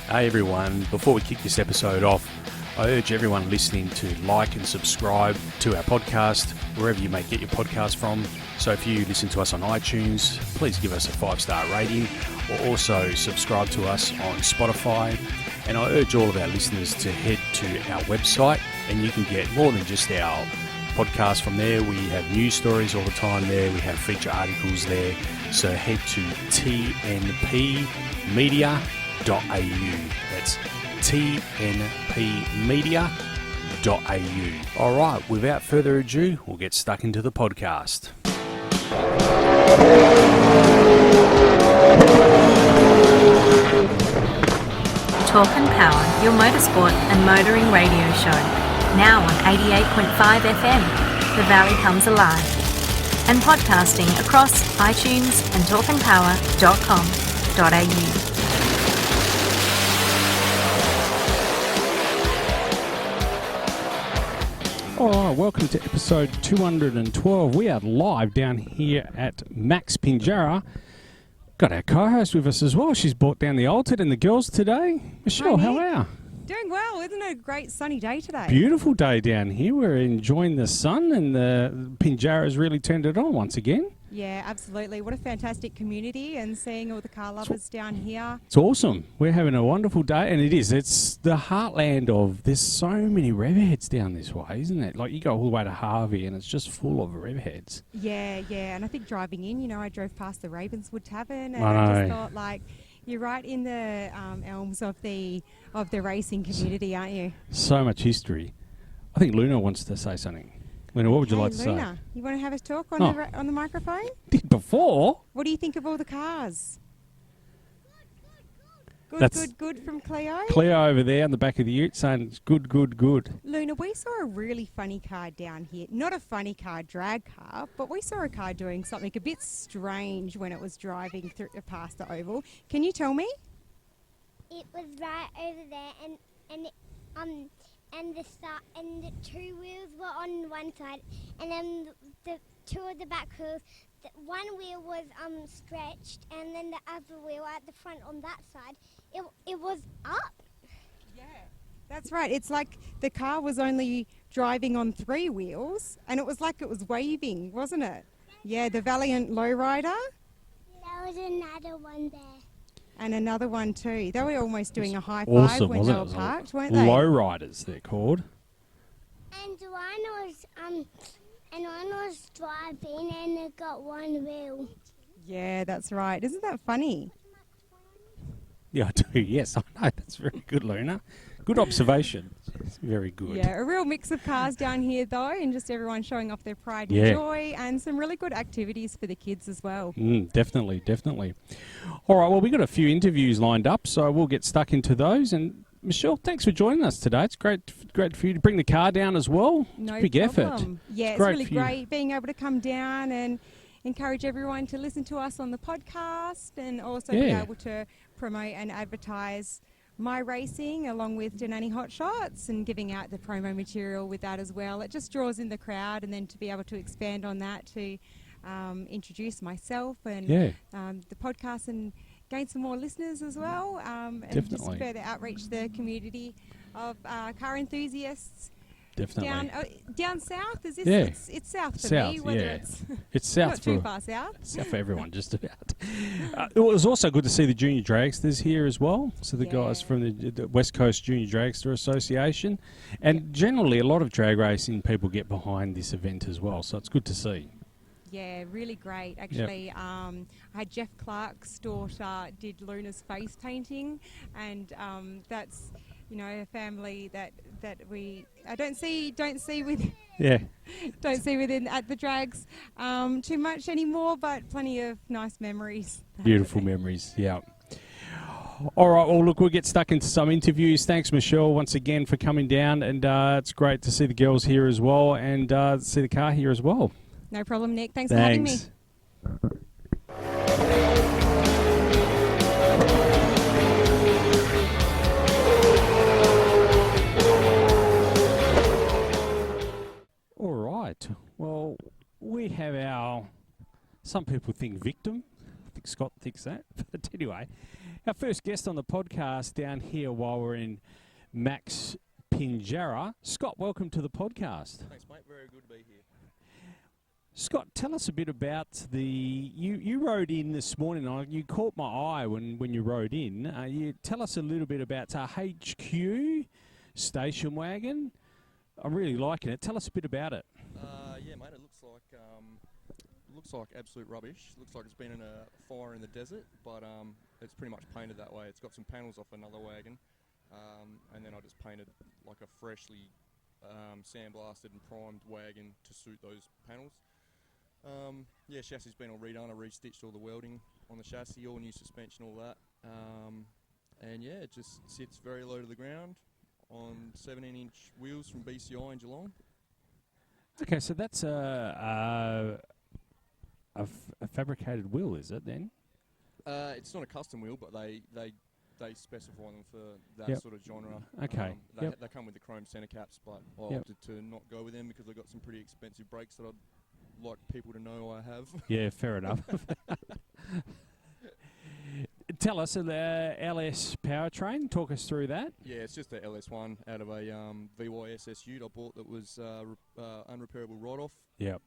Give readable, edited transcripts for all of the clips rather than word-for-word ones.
Hey everyone, before we kick this episode off, I urge everyone listening to like and subscribe to our podcast, wherever you may get your podcast from. So if you listen to us on iTunes, please give us a 5-star rating, or also subscribe to us on Spotify. And I urge all of our listeners to head to our website, and you can get more than just our podcast from there. We have news stories all the time there. We have feature articles there. So head to tnpmedia.au. That's tnpmedia.au. All right, without further ado, we'll get stuck into the podcast. Talk and Power, your motorsport and motoring radio show. Now on 88.5 FM, The Valley Comes Alive. And podcasting across iTunes and talkandpower.com.au. All right, welcome to episode 212. We are live down here at MAX Pinjarra. Got our co-host with us as well. She's brought down the altered and the girls today. Michelle, how are you? Doing well. Isn't it a great sunny day today? Beautiful day down here. We're enjoying the sun, and the Pinjarra's really turned it on once again. Yeah, absolutely. What a fantastic community, and seeing all the car lovers down here. It's awesome. We're having a wonderful day, and it's the heartland of, there's so many revheads down this way, isn't it? Like, you go all the way to Harvey and it's just full of revheads. Yeah, and I think driving in, I drove past the Ravenswood Tavern, and I just thought, like, you're right in the elms of the racing community, aren't you? So much history. I think Luna wants to say something. Luna, what would you like to Luna, say? you want to have a talk on the microphone? Did before? What do you think of all the cars? Good from Cleo. Cleo over there on the back of the ute saying it's good. Luna, we saw a really funny car down here. Not a funny car, drag car, but we saw a car doing something a bit strange when it was driving past the oval. Can you tell me? It was right over there, and the two wheels were on one side, and then the two of the back wheels. One wheel was stretched, and then the other wheel at the front on that side, it was up. Yeah, that's right. It's like the car was only driving on three wheels, and it was like it was waving, wasn't it? Yeah, the Valiant Lowrider. There was another one there. And another one too. They were almost doing a high five when they were parked, weren't they? Lowriders, they're called. And one was driving, and it got one wheel. Yeah, that's right. Isn't that funny? Yeah, I do. Yes, I know. That's very good, Luna. Good observation. It's very good. Yeah, a real mix of cars down here, though, and just everyone showing off their pride and joy, and some really good activities for the kids as well. Definitely. All right, well, we've got a few interviews lined up, so we'll get stuck into those. And Michelle, thanks for joining us today. It's great for you to bring the car down as well. No big problem. Effort. Yeah, it's really great being able to come down and encourage everyone to listen to us on the podcast, and also be able to promote and advertise my racing along with Janani Hot Shots, and giving out the promo material with that as well. It just draws in the crowd, and then to be able to expand on that to introduce myself and the podcast, and gain some more listeners as well, and just further outreach the community of car enthusiasts. Definitely. Down south, is this? Yeah. It's south for south, me, whether it's south not too far south. South for everyone, just about. It was also good to see the junior dragsters here as well. So the guys from the West Coast Junior Dragster Association, and generally a lot of drag racing people get behind this event as well. So it's good to see. Yeah, really great. Actually, I had Jeff Clark's daughter did Luna's face painting, and that's a family that we don't see within at the drags too much anymore, but plenty of nice memories. Beautiful memories, yeah. All right, well, look, we'll get stuck into some interviews. Thanks, Michelle, once again for coming down, and it's great to see the girls here as well, and see the car here as well. No problem, Nick. Thanks for having me. All right. Well, we have some people think victim, the think Scott thinks that. But anyway, our first guest on the podcast down here while we're in MAX Pinjarra. Scott, welcome to the podcast. Thanks, mate. Very good to be here. Scott, tell us a bit about you rode in this morning. You caught my eye when you rode in. You tell us a little bit about HQ station wagon. I'm really liking it. Tell us a bit about it. Yeah, mate. It looks like absolute rubbish. Looks like it's been in a fire in the desert, but it's pretty much painted that way. It's got some panels off another wagon, and then I just painted like a freshly sandblasted and primed wagon to suit those panels. Yeah, chassis been all redone. I re-stitched all the welding on the chassis, all new suspension, all that. And yeah, it just sits very low to the ground on 17-inch wheels from BCI in Geelong. Okay, so that's a fabricated wheel, is it then? It's not a custom wheel, but they specify them for that sort of genre. Okay. They come with the chrome centre caps, but I opted to not go with them because they've got some pretty expensive brakes that I'd like people to know I have. Yeah, fair enough. Tell us, the LS powertrain, talk us through that. Yeah, it's just the LS1 out of a VYSS ute I bought that was unrepairable write-off. Yep.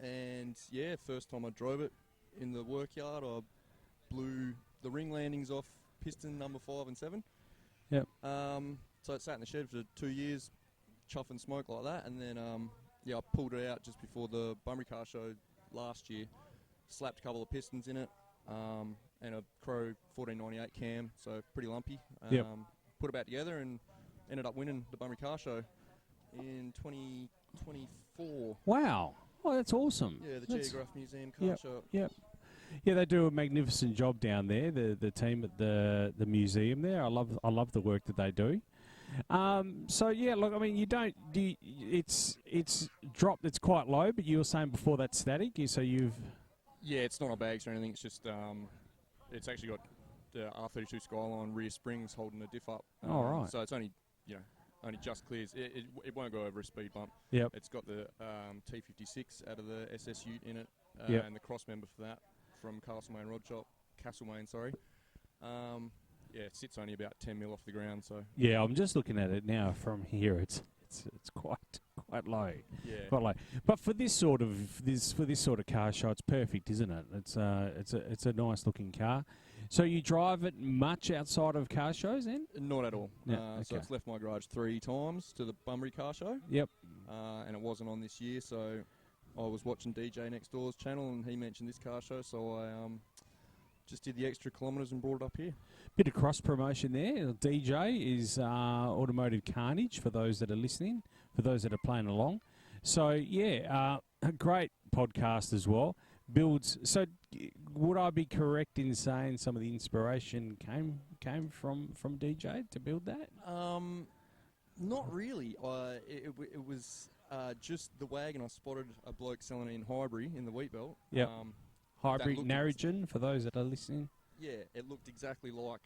And yeah, first time I drove it in the workyard, I blew the ring landings off piston number 5 and 7. Yep. So it sat in the shed for 2 years, chuff and smoke like that, and then I pulled it out just before the Bunbury car show last year, slapped a couple of pistons in it, and a Crow 1498 cam, so pretty lumpy. Put it back together and ended up winning the Bunbury car show in 2024. Wow. Oh, that's awesome. Yeah, the Geograph Museum car show. Yep. Yeah, they do a magnificent job down there. The team at the museum there. I love the work that they do. So yeah, look, I mean, it's dropped. It's quite low, but you were saying before that's static. So you've. Yeah, it's not on bags or anything. It's just it's actually got the R32 Skyline rear springs holding the diff up. Oh, right. So it's only just clears. It won't go over a speed bump. Yep. It's got the T56 out of the SS Ute in it, yep. and the cross member for that from Castlemaine, sorry. Yeah, it sits only about 10 mil off the ground. So yeah, I'm just looking at it now from here. It's quite low. Yeah. Quite low. But for this sort of car show, it's perfect, isn't it? It's a nice looking car. So you drive it much outside of car shows then? Not at all. Yeah, So it's left my garage 3 times to the Bunbury car show. Yep. And it wasn't on this year, so I was watching DJ Next Door's channel and he mentioned this car show, so I just did the extra kilometres and brought it up here. Bit of cross promotion there. DJ is Automotive Carnage for those that are listening, for those that are playing along. So yeah, a great podcast as well. Builds. So would I be correct in saying some of the inspiration came from DJ to build that? Not really. It was just the wagon. I spotted a bloke selling it in Highbury in the wheat belt. Yeah. Highbury Narrogin, for those that are listening. Yeah, it looked exactly like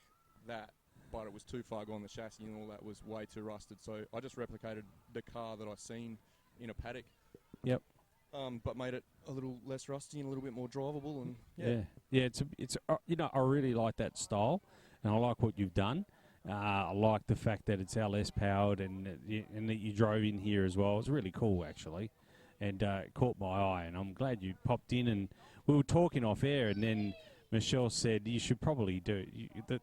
that, but it was too far gone. The chassis and all that was way too rusted. So I just replicated the car that I seen in a paddock. Yep. But made it a little less rusty and a little bit more drivable. And yeah. It's I really like that style, and I like what you've done. I like the fact that it's LS powered and that you drove in here as well. It's really cool actually, and it caught my eye. And I'm glad you popped in. And we were talking off air, and then Michelle said you should probably do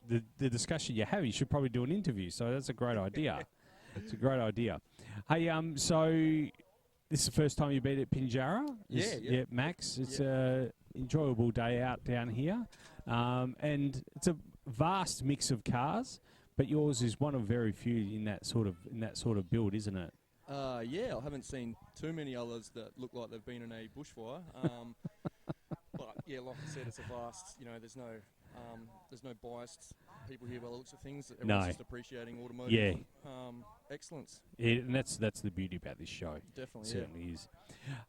the discussion you have. You should probably do an interview. So that's a great idea. It's a great idea. Hey, so. This is the first time you've been at Pinjarra? Yeah, Max. It's an enjoyable day out down here. And it's a vast mix of cars, but yours is one of very few in that sort of build, isn't it? Yeah, I haven't seen too many others that look like they've been in a bushfire. But yeah, like I said, it's a vast, there's no biased people here by the looks of things. Everyone's just appreciating automotive excellence. Yeah, and that's the beauty about this show. Definitely, it certainly is.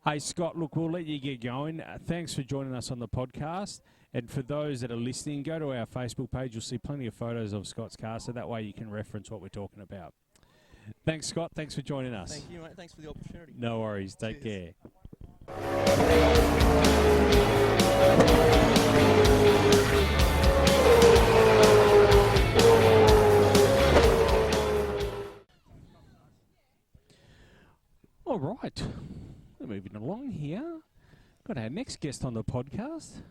Hey, Scott, look, we'll let you get going. Thanks for joining us on the podcast. And for those that are listening, go to our Facebook page. You'll see plenty of photos of Scott's car, so that way you can reference what we're talking about. Thanks, Scott. Thanks for joining us. Thank you, mate. Thanks for the opportunity. No worries. Take care. right. We're moving along here. Got our next guest on the podcast.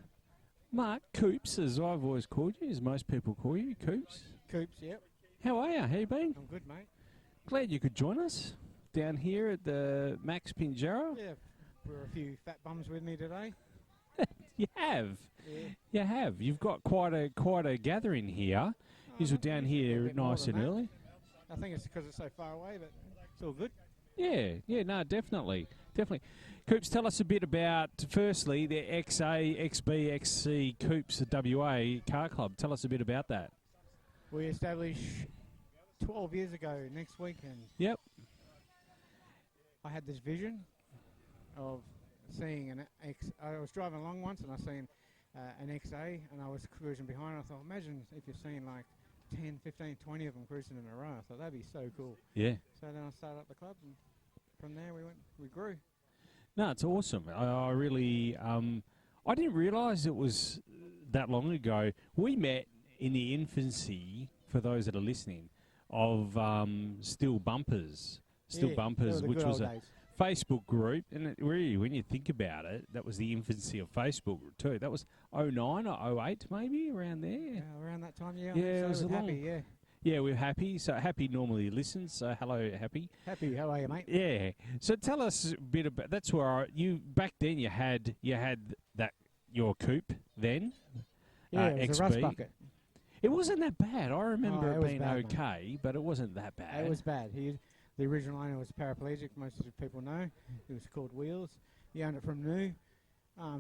Mark Coops, as I've always called you, as most people call you, Coops. Coops, yep. How are you? How you been? I'm good, mate. Glad you could join us down here at the MAX Pinjarra. Yeah, we're a few fat bums with me today. You have. Yeah. You have. You've got quite a gathering here. You were down here nice and early. I think it's because it's so far away, but it's all good. Yeah, no, definitely. Coops, tell us a bit about, firstly, the XA, XB, XC Coops WA Car Club. Tell us a bit about that. We established 12 years ago next weekend. Yep. I had this vision of seeing an I was driving along once and I seen an XA and I was cruising behind. I thought, imagine if you're seeing like 10, 15, 20 of them cruising in a row. I thought that'd be so cool. Yeah. So then I started up the club and from there we grew. No, it's awesome. I really, I didn't realise it was that long ago. We met in the infancy, for those that are listening, of Still Bumpers. Still Bumpers, which was a Facebook group. And it really, when you think about it, that was the infancy of Facebook too. That was 09 or 08 maybe, around there. Yeah, around that time, yeah. Yeah, it was Happy, yeah. Yeah, we're Happy. So Happy normally listens. So hello, Happy. Happy, how are you, mate? Yeah. So tell us a bit about. That's where back then you had that your coupe then. Yeah, it was XB. a rust bucket. It wasn't that bad. I remember it being bad, okay, but it wasn't that bad. It was bad. The original owner was paraplegic. Most of the people know. It was called Wheels. He owned it from new.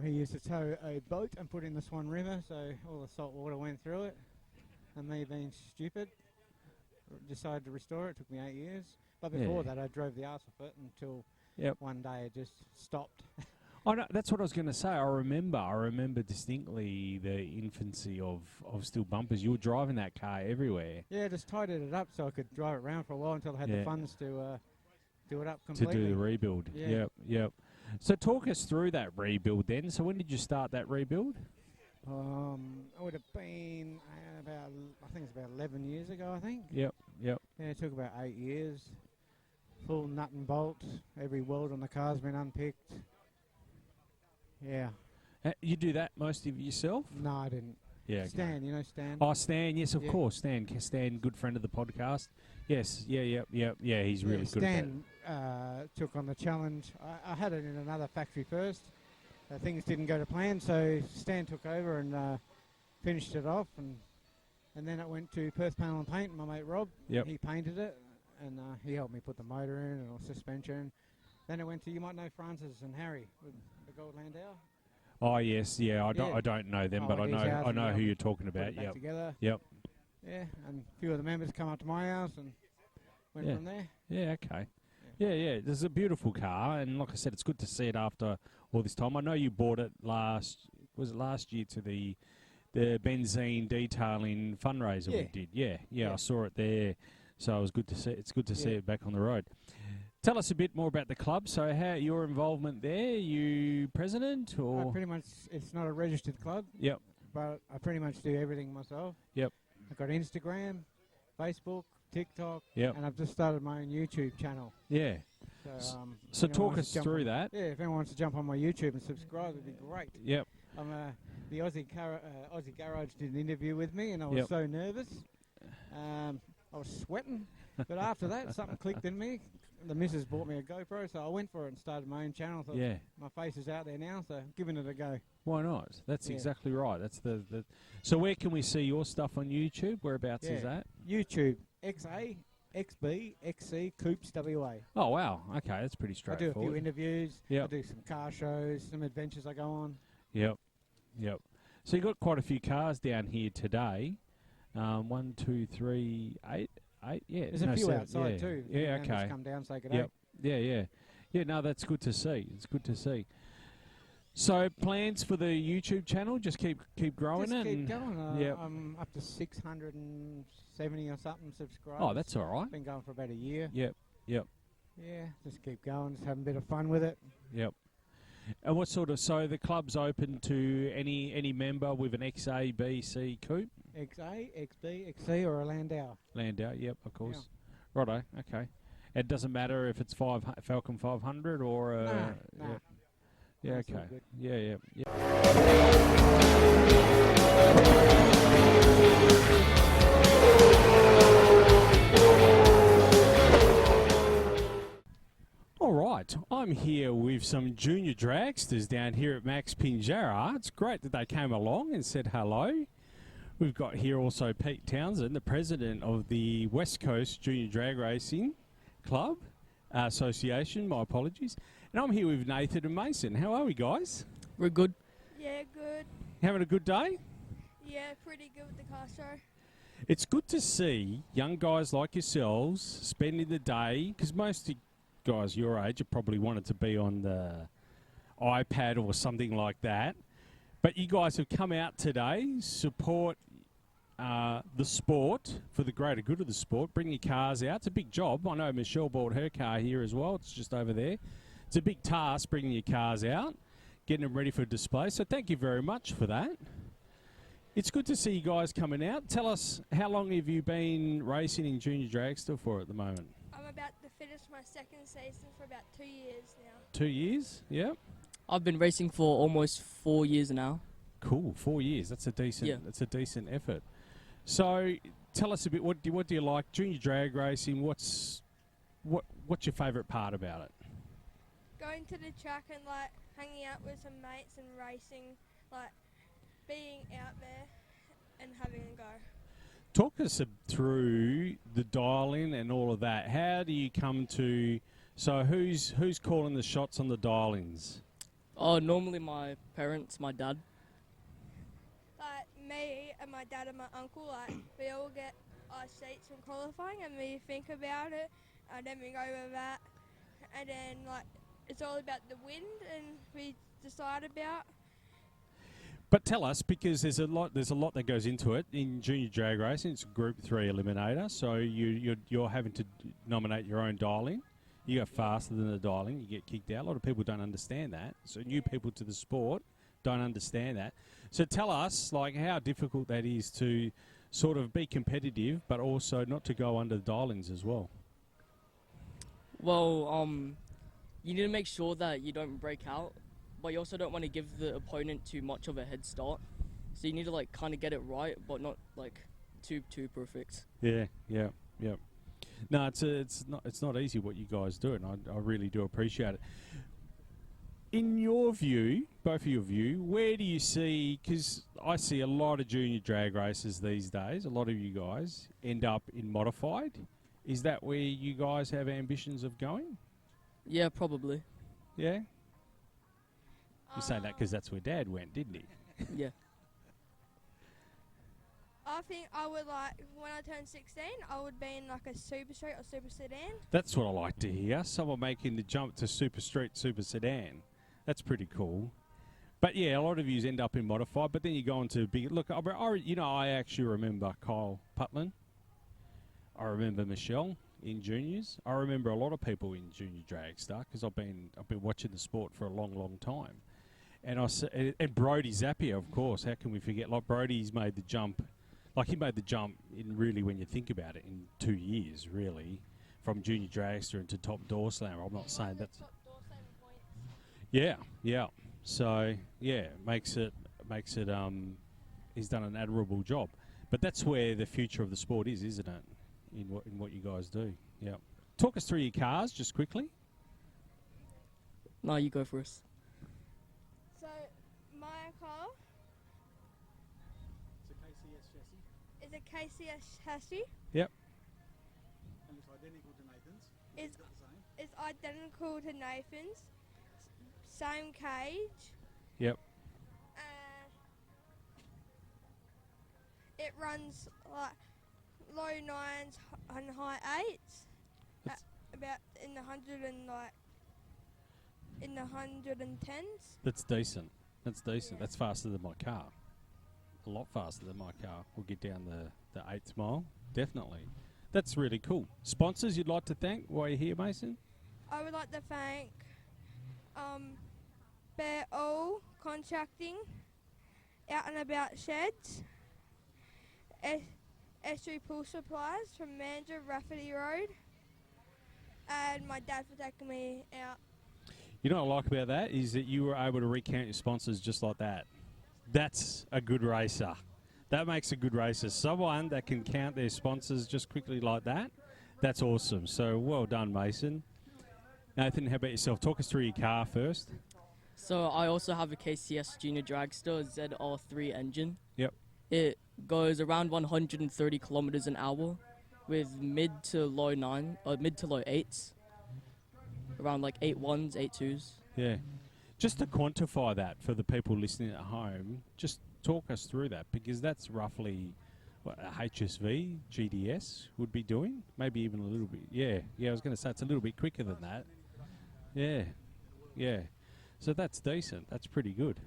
He used to tow a boat and put in the Swan River, so all the salt water went through it. And me being stupid, decided to restore it. It took me 8 years. But before that, I drove the arse off it until one day it just stopped. Oh, no, that's what I was going to say. I remember distinctly the infancy of Still Bumpers. You were driving that car everywhere. Yeah, just tidied it up so I could drive it around for a while until I had the funds to do it up completely. To do the rebuild. Yeah. Yep. So talk us through that rebuild then. So when did you start that rebuild? It would have been I think it's about 11 years ago, I think. Yep. Yeah, it took about 8 years. Full nut and bolt. Every weld on the car's been unpicked. Yeah. You do that most of yourself? No, I didn't. Yeah. Stan, you know Stan? Oh, Stan, yes, of course. Stan, good friend of the podcast. Yes, yeah, he's really good at that. Stan took on the challenge. I had it in another factory first. Things didn't go to plan, so Stan took over and finished it off. And then it went to Perth Panel and Paint, my mate Rob. Yep. He painted it, and he helped me put the motor in and the suspension. Then it went to, you might know Francis and Harry with the gold Landau. Oh yes, yeah. I don't know them, but I know who you're talking about. Yep. Together. Yep. Yeah, and a few of the members come up to my house and went from there. Yeah. Okay. Yeah. This is a beautiful car, and like I said, it's good to see it after all this time. I know you bought it last year to the benzene detailing fundraiser we did. Yeah. I saw it there, so it was good to see. It's good to see it back on the road. Tell us a bit more about the club. So how your involvement there? You president or? Pretty much, it's not a registered club. Yep. But I pretty much do everything myself. Yep. I've got Instagram, Facebook, TikTok, Yep. and I've just started my own YouTube channel. Yeah. So talk us through that. Yeah, if anyone wants to jump on my YouTube and subscribe, it'd be great. Yep. The Aussie Garage did an interview with me, and I was so nervous. I was sweating, but after that, something clicked in me. The missus bought me a GoPro, so I went for it and started my own channel. Thought, my face is out there now, so giving it a go. Why not? That's exactly right. That's the. So where can we see your stuff on YouTube? Whereabouts is that? YouTube, XA, XB, XC, Coops WA. Oh, wow. Okay, that's pretty straightforward. I do a few interviews. Yep. I do some car shows, some adventures I go on. Yep. So you've got quite a few cars down here today. 1, 2, 3, 8. Yeah, there's a few outside too. Yeah, okay. Just come down, say good day. Yep. Yeah. No, that's good to see. It's good to see. So plans for the YouTube channel? Just keep growing just it. Keep going. I'm up to 670 or something subscribers. Oh, that's all right. Been going for about a year. Yep. Yeah, just keep going. Just having a bit of fun with it. Yep. And what sort of? So the club's open to any member with an XA, B, C coupe. XA, XB, XC, or a Landau. Landau, yep, of course. Yeah. Righto, okay. It doesn't matter if it's Falcon 500 or... Nah. Yeah, That's all okay. good. Yeah. All right, I'm here with some junior dragsters down here at MAX Pinjarra. It's great that they came along and said hello. We've got here also Pete Townsend, the president of the West Coast Junior Drag Racing Club Association. My apologies. And I'm here with Nathan and Mason. How are we, guys? We're good. Yeah, good. Having a good day? Yeah, pretty good with the car show. It's good to see young guys like yourselves spending the day, because most guys your age have probably wanted to be on the iPad or something like that. But you guys have come out today, support the sport for the greater good of the sport, bring your cars out. It's a big job. I know Michelle bought her car here as well. It's just over there. It's a big task bringing your cars out, getting them ready for display. So thank you very much for that. It's good to see you guys coming out. Tell us, how long have you been racing in Junior Dragster for at the moment? I'm about to finish my second season for about 2 years now. 2 years? Yep. I've been racing for almost 4 years now. Cool, 4 years. That's a decent. Yeah. That's a decent effort. So, tell us a bit. What do you like? Junior drag racing. What's your favourite part about it? Going to the track and like hanging out with some mates and racing, like being out there and having a go. Talk us through the dial-in and all of that. How do you come to? So, who's calling the shots on the dial-ins? Oh, normally my parents, my dad. Like me and my dad and my uncle, like we all get our sheets from qualifying and we think about it and then we go with that and then like it's all about the wind and we decide about. But tell us, because there's a lot that goes into it in junior drag racing. It's a Group 3 eliminator, so you're having to nominate your own dial-in. You go faster than the dial-in, you get kicked out. A lot of people don't understand that. So new people to the sport don't understand that. So tell us, like, how difficult that is to sort of be competitive, but also not to go under the dial-ins as well. Well, you need to make sure that you don't break out, but you also don't want to give the opponent too much of a head start. So you need to like kind of get it right, but not like too perfect. Yeah. No, it's not easy what you guys do, and I really do appreciate it. In your view, both of your view, where do you see? Because I see a lot of junior drag races these days. A lot of you guys end up in modified. Is that where you guys have ambitions of going? Yeah, probably. Yeah. You say that because that's where Dad went, didn't he? Yeah. I think I would like, when I turn 16, I would be in like a super straight or super sedan. That's what I like to hear. Someone making the jump to super street, super sedan. That's pretty cool. But yeah, a lot of yous end up in modified, but then you go on to big. Look, I actually remember Kyle Putlin. I remember Michelle in juniors. I remember a lot of people in junior dragster because I've been watching the sport for a long time. And Brody Zappia, of course. How can we forget? Like Brody's made the jump. Like he made the jump in really, when you think about it, in 2 years, really, from junior dragster into top door slammer. I'm not saying that's. Yeah. So yeah, makes it. He's done an admirable job, but that's where the future of the sport is, isn't it? In what you guys do. Yeah. Talk us through your cars just quickly. No, you go first. So my car is a KCS chassis. Yep. And it's identical to Nathan's. It's identical to Nathan's. Same cage. Yep. It runs like low 9s and high 8s. About in the 110s. That's decent. Yeah. That's faster than my car. A lot faster than my car. We'll get down the 8th mile. Definitely. That's really cool. Sponsors you'd like to thank while you're here, Mason? I would like to thank Bear All Contracting, Out and About Sheds, Estuary Pool Supplies from Mandurah Rafferty Road, and my dad for taking me out. You know what I like about that is that you were able to recount your sponsors just like that. That's a good racer. That makes a good racer. Someone that can count their sponsors just quickly like that, that's awesome. So well done, Mason. Nathan, how about yourself? Talk us through your car first. So I also have a KCS Junior Dragster ZR3 engine. Yep. It goes around 130 kilometers an hour with mid to low eights. Around like 8.1s, 8.2s. Yeah. Just to quantify that for the people listening at home, just talk us through that, because that's roughly what a HSV GDS would be doing. Maybe even a little bit. Yeah, I was going to say it's a little bit quicker than that. Yeah. So that's decent. That's pretty good.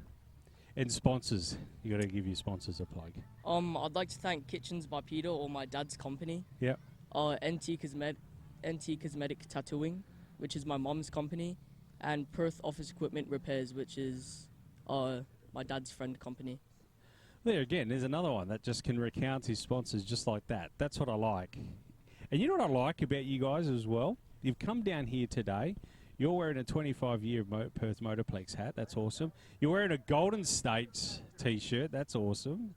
And sponsors, you got to give your sponsors a plug. I'd like to thank Kitchens by Peter, or my dad's company. Yep. NT Cosmetic Tattooing, which is my mom's company, and Perth Office Equipment Repairs, which is my dad's friend company. There again, there's another one that just can recount his sponsors just like that. That's what I like. And you know what I like about you guys as well? You've come down here today. You're wearing a 25-year Perth Motorplex hat. That's awesome. You're wearing a Golden States T-shirt. That's awesome.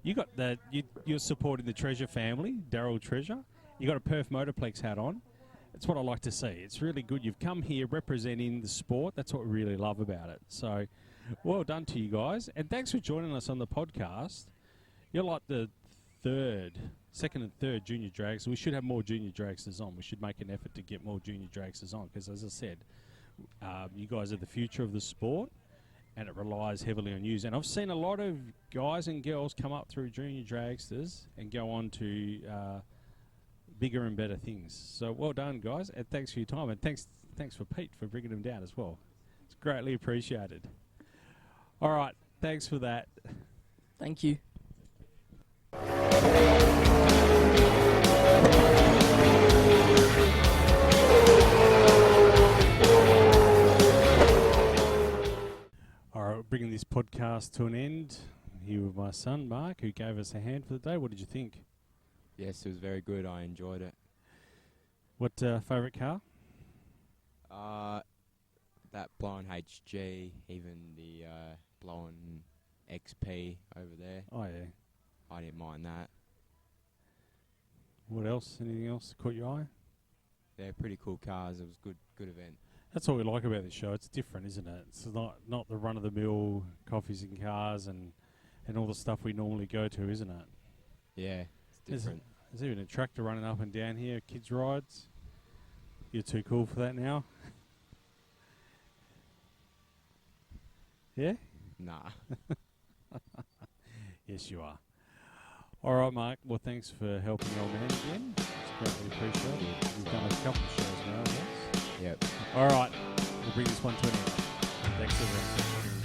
You're supporting the Treasure family, Daryl Treasure. You got a Perth Motorplex hat on. That's what I like to see. It's really good. You've come here representing the sport. That's what we really love about it. So, well done to you guys. And thanks for joining us on the podcast. You're like the second and third junior dragsters. We should have more junior dragsters on. We should make an effort to get more junior dragsters on because, as I said, you guys are the future of the sport and it relies heavily on you. And I've seen a lot of guys and girls come up through junior dragsters and go on to bigger and better things. So well done, guys, and thanks for your time. And thanks for Pete for bringing them down as well. It's greatly appreciated. All right, thanks for that. Thank you. All right, we're bringing this podcast to an end. I'm here with my son, Mark, who gave us a hand for the day. What did you think? Yes, it was very good. I enjoyed it. What favourite car? That blown HG, even the blown XP over there. Oh, yeah. I didn't mind that. What else? Anything else that caught your eye? They're pretty cool cars. It was good event. That's what we like about this show. It's different, isn't it? It's not the run-of-the-mill coffees and cars and all the stuff we normally go to, isn't it? Yeah, it's different. There's even a tractor running up and down here, kids' rides. You're too cool for that now? Yeah? Nah. Yes, you are. All right, Mark. Well, thanks for helping your man again. It's greatly appreciated. We've done a couple of shows now, I guess. Yep. All right. We'll bring this one to an end. Thanks, everyone.